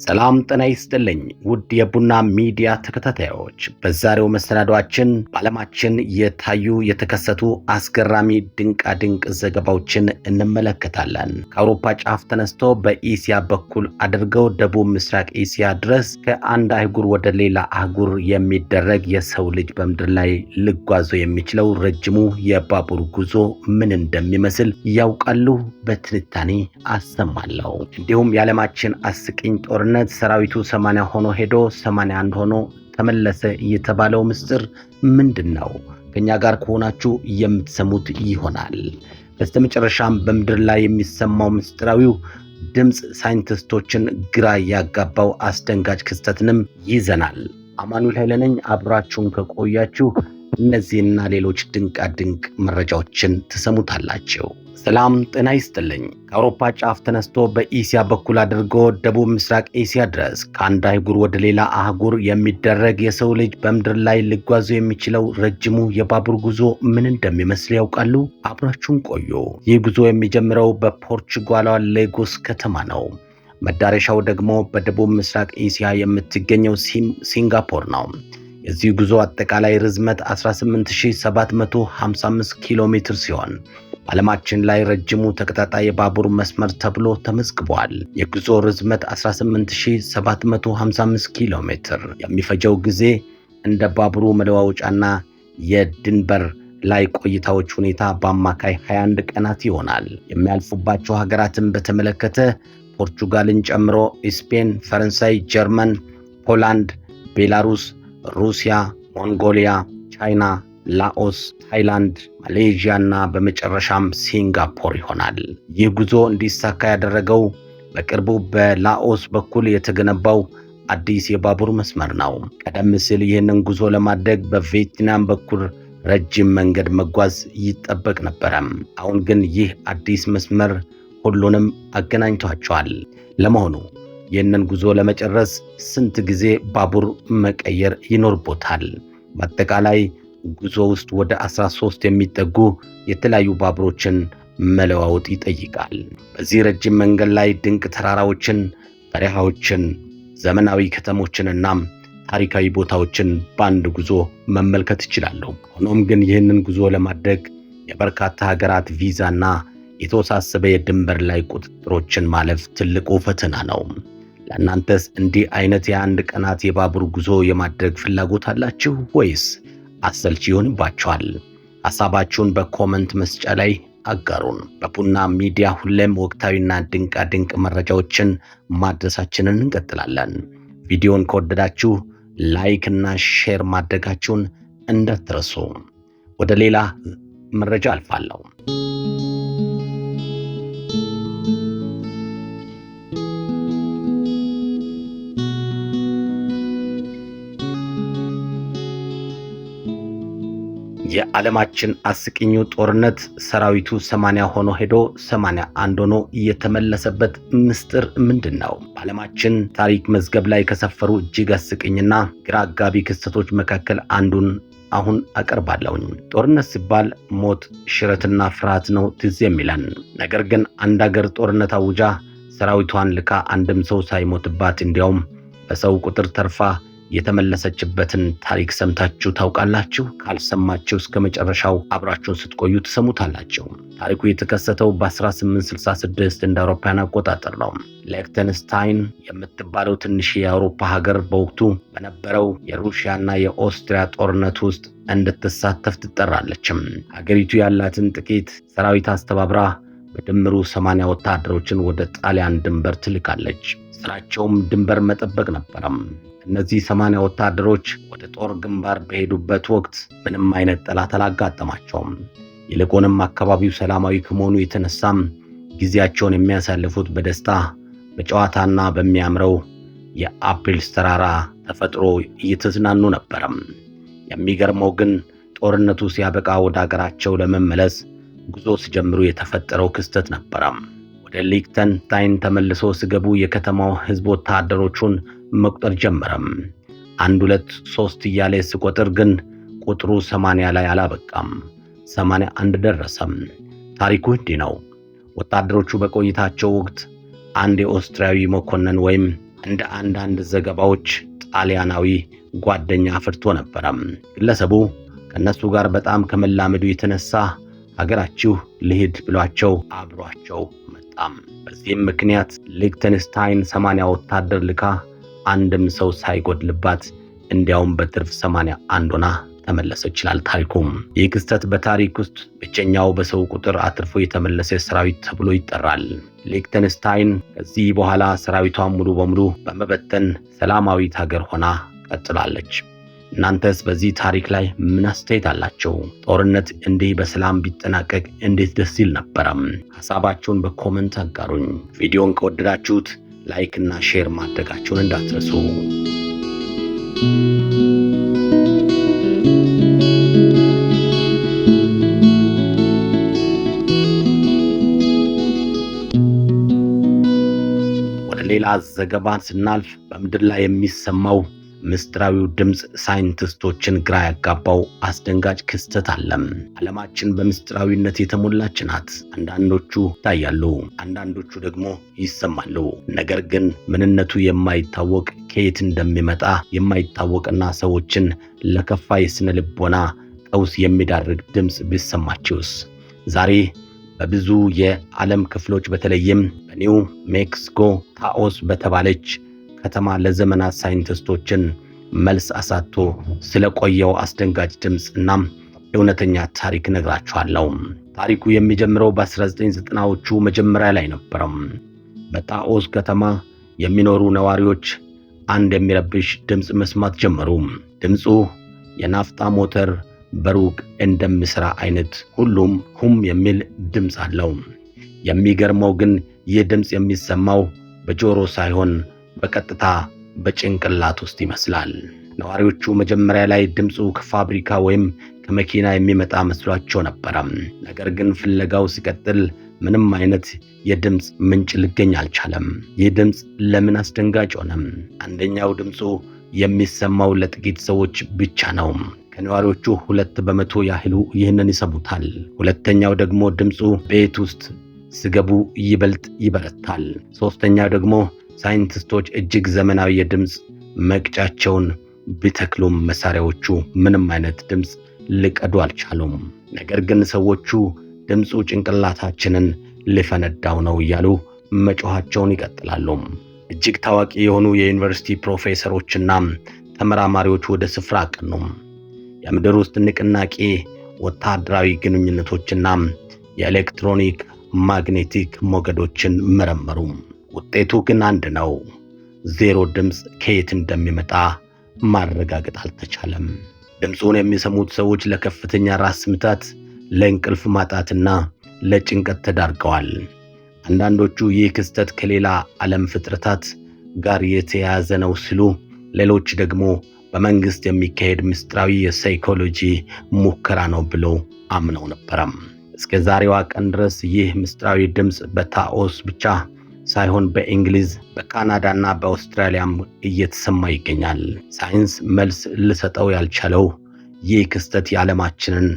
ሰላም ጤና ይስጥልኝ ውድ የቡና ሚዲያ ተከታታዮች፣ በዛሬው መሰናዷችን በዓለማችን የታዩ የተከሰቱ አስገራሚ ድንቅ ዘገባዎችን እንመለከታለን። ከአውሮፓ ጫፍ ተነስቶ በኢሲያ በኩል አድርገው ደቡብ ምስራቅ እስያ ድረስ ከአንድ አህጉር ወደ ሌላ አህጉር የሚደረግ የሰው ልጅ በምድር ላይ ሊጓዙ የሚችለው ረጅሙ የባቡር ጉዞ ምን እንደሚመስል ያውቃሉ? በትንታኔ አሰማለሁ። እንዲሁም የዓለማችን አስቂኝ ጦርነት ሰራዊቱ 80 ሆኖ ሄዶ 81 ሆኖ ተመለሰ የተባለው ምስጢር ምንድነው? ከኛ ጋር ከሆናችሁ የምትሰሙት ይሆናል። በስተመጨረሻም በምድር ላይ የሚሰማው ምስጢራዊው ድምጽ ሳይንቲስቶችን ግራ ያጋባው አስደንጋጭ ክስተትንም ይዘናል። አማኑኤል ኃይለ ነኝ። አብራችሁን ከቆያችሁ እነዚህና ሌሎች ድንቅ መረጃዎችን ትሰሙታላችሁ። ሰላም ጤና ይስጥልኝ። ከአውሮፓ ጫፍ ተነስቶ በኢሲያ በኩል አድርጎ ደቡብ ምስራቅ እስያ ድረስ ከአንድ አህጉር ወደ ሌላ አህጉር የሚደረግ የሰው ልጅ በምድር ላይ ሊጓዙ የሚችለው ረጅሙ የባቡር ጉዞ ምን እንደሚመስል ያውቃሉ? አብራችሁን ቆዩ። ይህ ጉዞ የሚጀምረው በፖርቹጋሏ ሌጎስ ከተማ ነው። መዳረሻው ደግሞ በደቡብ ምስራቅ እስያ የምትገኘው ሲንጋፖር ነው። የዚህ ጉዞ አጠቃላይ ርዝመት 18755 ኪሎ ሜትር ሲሆን በዓለማችን ላይ ረጅሙ ተቀጣጣይ የባቡር መስመር ተብሎ ተመዝግቧል። የጉዞ ርዝመት 18755 ኪሎ ሜትር የሚፈጀው ጊዜ እንደ ባቡሩ መለዋወጫና የድንበር ላይ ቆይታዎች ሁኔታ በአማካይ 21 ቀናት ይሆናል። የሚያልፉባቸው ሀገራትን በተመለከተ ፖርቹጋልን ጨምሮ ስፔን፣ ፈረንሳይ፣ ጀርመን፣ ፖላንድ፣ ቤላሩስ፣ ሩሲያ፣ ሞንጎሊያ፣ ቻይና፣ ላኦስ፣ ታይላንድ፣ ማሌዥያ እና በመጨረሻም ሲንጋፖር ይሆናል። ይህ ጉዞ እንዲሳካ ያደረገው በቅርቡ በላኦስ በኩል የተገነባው አዲስ የባቡር መስመር ነው። ቀደም ሲል ይህንን ጉዞ ለማድረግ በቪየትናም በኩል ረጅም መንገድ መጓዝ ይጠበቅ ነበረ። አሁን ግን ይህ አዲስ መስመር ሁሉንም አገናኝቷቸዋል። ለመሆኑ ይህንን ጉዞ ለመጨረስ ስንት ጊዜ ባቡር መቀየር ይኖርቦታል? በአጠቃላይ ጉዞ ውስጥ ወደ 13 የሚጠጉ የተለያዩ ባቡሮችን መለዋወጥ ይጠይቃል። በዚህ ረጅም መንገድ ላይ ድንቅ ተራራዎችን፣ በረሃዎችን፣ ዘመናዊ ከተሞችንና ታሪካዊ ቦታዎችን በአንድ ጉዞ መመልከት ይችላሉ። ሆኖም ግን ይህንን ጉዞ ለማድረግ የበርካታ ሀገራት ቪዛና የተወሳሰበ የድንበር ላይ ቁጥጥሮችን ማለፍ ትልቁ ፈተና ነው። ለእናንተስ እንዲህ አይነት የአንድ ቀናት የባቡር ጉዞ የማድረግ ፍላጎት አላችሁ ወይስ አሰልቺ ይሆንባችኋል? ሐሳባችሁን በኮመንት መስጫ ላይ አጋሩን። በቡና ሚዲያ ሁሌም ወቅታዊና ድንቅ መረጃዎችን ማድረሳችንን እንቀጥላለን። ቪዲዮን ከወደዳችሁ ላይክ እና ሼር ማድረጋችሁን እንዳትረሱ። ወደ ሌላ መረጃ አልፋለሁ። የዓለማችን አስቂኙ ጦርነት ሰራዊቱ 80 ሆኖ ሄዶ 81 ሆኖ የተመለሰበት ምስጢር ምንድነው? በዓለማችን ታሪክ መዝገብ ላይ ከሰፈሩ እጅግ አስቂኝና ግራ አጋቢ ክስተቶች መካከል አንዱን አሁን አቀርባለሁኝ። ጦርነት ሲባል ሞት፣ ሽረትና ፍርሃት ነው ትዝ የሚለን። ነገር ግን አንድ ሀገር ጦርነት አውጃ ሰራዊቷን ልካ አንድም ሰው ሳይሞትባት እንዲያውም በሰው ቁጥር ተርፋ የተመለሰችበትን ታሪክ ሰምታችሁ ታውቃላችሁ? ካልሰማችሁ እስከ መጨረሻው አብራችሁን ስትቆዩ ትሰሙታላችሁ። ታሪኩ የተከሰተው በ1866 እንደ አውሮፓውያን አቆጣጠር ነው። ሊechtenstein የምትባለው ትንሽ የአውሮፓ ሀገር በወቅቱ በነበረው የሩሲያና የኦስትሪያ ጦርነት ውስጥ እንድትሳተፍ ትጠራለችም። ሀገሪቱ ያላትን ጥቂት ሰራዊት አስተባብራ በድምሩ 80 ወታደሮችን ወደ ጣሊያን ድንበር ትልካለች። ስራቸውም ድንበር መጠበቅ ነበረም። እነዚህ 80 ወታደሮች ወደ ጦር ግንባር በሄዱበት ወቅት ምንም አይነት ጠላት አላጋጠማቸውም። ይልቁንም አካባቢው ሰላማዊ ከመሆኑ የተነሳም ጊዜያቸውን የሚያሳልፉት በደስታ በጨዋታና በሚያምረው የአፕልስ ተራራ ተፈጥሮ እየተዝናኑ ነበረም። የሚገርመው ግን ጦርነቱ ሲያበቃ ወደ ሀገራቸው ለመመለስ ጉዞ ሲጀምሩ የተፈጠረው ክስተት ነበረም። ወደ ሊechtenstein ተመልሶ ሲገቡ የከተማው ህዝብ ወታደሮቹን መቁጠር ጀመረም። 1 2 3 እያለ ሲቆጥር ግን ቁጥሩ 80 ላይ አላበቃም፣ 81 ደረሰም። ታሪኩ እንዲህ ነው። ወታደሮቹ በቆይታቸው ወቅት አንድ የኦስትሪያዊ መኮንን ወይም እንደ አንዳንድ ዘገባዎች ጣሊያናዊ ጓደኛ አፍርቶ ነበር። ግለሰቡ ከነሱ ጋር በጣም ከመላመዱ የተነሳ ሀገራችሁ ልሂድ ብሏቸው አብሯቸው መጣም። በዚህም ምክንያት ሊክተንስታይን 80 ወታደር ልካ አንድም ሰው ሳይጎድልባት እንዲያውም በትርፍ 81 ሆና ተመለሰች ይላል ታሪኩም። ይህ ክስተት በታሪክ ውስጥ ብቸኛው በሰው ቁጥር አትርፎ የተመለሰ ሰራዊት ተብሎ ይጠራል። ሊክተንስታይን ከዚህ በኋላ ሰራዊቷን ሙሉ በሙሉ በመበተን ሰላማዊት ሀገር ሆና ቀጥላለች። እናንተስ በዚህ ታሪክ ላይ ምን አስተያየት አላችሁ? ጦርነት እንዲህ በሰላም ቢጠናቀቅ እንዴት ደስ ይል ነበረም። ሐሳባችሁን በኮሜንት አጋሩኝ። ቪዲዮን ከወደዳችሁት ላይክ እና ሼር ማድረጋችሁን እንዳትረሱ። ወደ ሌላ ዘገባ ስናልፍ በምድር ላይ የሚሰማው ምስጢራዊው ድምፅ ሳይንቲስቶችን ግራ ያጋባው አስደንጋጭ ክስተት አለ። ዓለማችን በምስጢራዊነት የተሞላች ናት። አንዳንዶቹ ይታያሉ፣ አንዳንዶቹ ደግሞ ይሰማሉ። ነገር ግን ምንነቱ የማይታወቅ ከየት እንደሚመጣ የማይታወቅና ሰዎችን ለከፋ የስነ ልቦና ቀውስ የሚዳርግ ድምፅ ቢሰማችሁስ? ዛሬ በብዙ የዓለም ክፍሎች በተለይም በኒው ሜክሲኮ ታኦስ በተባለች ከተማ ለዘመናት ሳይንቲስቶችን መልስ አሳጥቶ ስለቆየው አስደንጋጭ ድምፅ እና እውነተኛ ታሪክ ነግራችኋለሁ። ታሪኩ የሚጀምረው በ1990ዎቹ መጀመሪያ ላይ ነበር። በታኦስ ከተማ የሚኖሩ ነዋሪዎች አንድ የሚረብሽ ድምፅ መስማት ጀመሩ። ድምፁ የናፍጣ ሞተር በሩቅ እንደሚሰራ አይነት ሁሉም ሁም የሚል ድምፅ አለው። የሚገርመው ግን ይህ ድምፅ የሚሰማው በጆሮ ሳይሆን በቀጥታ በጭንቅላት ውስጥ ይመስላል። ነዋሪዎቹ መጀመሪያ ላይ ድምፁ ከፋብሪካ ወይም ከመኪና የሚመጣ መስሏቸው ነበር። ነገር ግን ፍለጋው ሲቀጥል ምንም አይነት የድምፅ ምንጭ ሊገኝ አልቻለም። ይህ ድምፅ ለምን አስደንጋጭ ሆነ? አንደኛው ድምፁ የሚሰማው ለጥቂት ሰዎች ብቻ ነው። ከነዋሪዎቹ 2% ያህሉ ይህንን ይሰሙታል። ሁለተኛው ደግሞ ድምፁ ቤት ውስጥ ሲገቡ ይበልጥ ይበረታል። ሶስተኛው ደግሞ ሳይንቲስቶች እጅግ ዘመናዊ የድምፅ መቅጫቸውን ቢተክሉም መሳሪያዎቹ ምንም አይነት ድምፅ ሊቀዱ አልቻሉም። ነገር ግን ሰዎቹ ድምፁ ጭንቅላታችንን ሊፈነዳው ነው እያሉ መጮኻቸውን ይቀጥላሉ። እጅግ ታዋቂ የሆኑ የዩኒቨርሲቲ ፕሮፌሰሮችና ተመራማሪዎች ወደ ስፍራ አቀኑ። የምድር ውስጥ ንቅናቄ፣ ወታደራዊ ግንኙነቶችና የኤሌክትሮኒክ ማግኔቲክ ሞገዶችን መረመሩ። ውጤቱ ግን አንድ ነው። ዜሮ ድምፅ ከየት እንደሚመጣ ማረጋገጥ አልተቻለም። ድምፁን የሚሰሙት ሰዎች ለከፍተኛ ራስ ምታት፣ ለእንቅልፍ ማጣትና ለጭንቀት ተዳርገዋል። አንዳንዶቹ ይህ ክስተት ከሌላ ዓለም ፍጥረታት ጋር የተያያዘ ነው ሲሉ፣ ሌሎች ደግሞ በመንግስት የሚካሄድ ምስጢራዊ የሳይኮሎጂ ሙከራ ነው ብለው አምነው ነበረም። እስከ ዛሬዋ ቀን ድረስ ይህ ምስጢራዊ ድምፅ በታኦስ ብቻ ሳይሆን በእንግሊዝ፣ በካናዳና በአውስትራሊያም እየተሰማ ይገኛል። ሳይንስ መልስ ሊሰጠው ያልቻለው ይህ ክስተት የዓለማችንን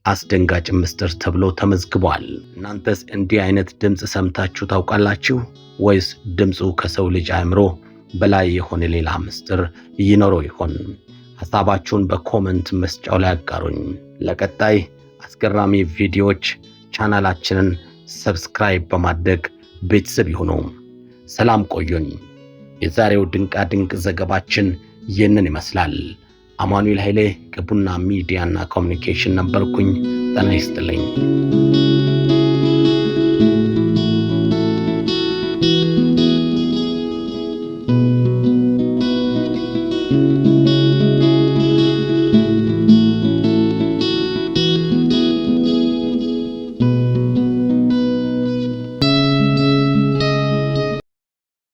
አስደንጋጭ ምስጢር ተብሎ ተመዝግቧል። እናንተስ እንዲህ አይነት ድምፅ ሰምታችሁ ታውቃላችሁ ወይስ ድምፁ ከሰው ልጅ አእምሮ በላይ የሆነ ሌላ ምስጢር ይኖረው ይሆን? ሐሳባችሁን በኮሜንት መስጫው ላይ አጋሩኝ። ለቀጣይ አስገራሚ ቪዲዮዎች ቻናላችንን ሰብስክራይብ በማድረግ ቤተሰብ ይሁኑ። ሰላም ቆዩኝ። የዛሬው ድንቃ ድንቅ ዘገባችን ይህንን ይመስላል። አማኑኤል ኃይሌ ከቡና ሚዲያና ኮሚኒኬሽን ነበርኩኝ። ጤና ይስጥልኝ።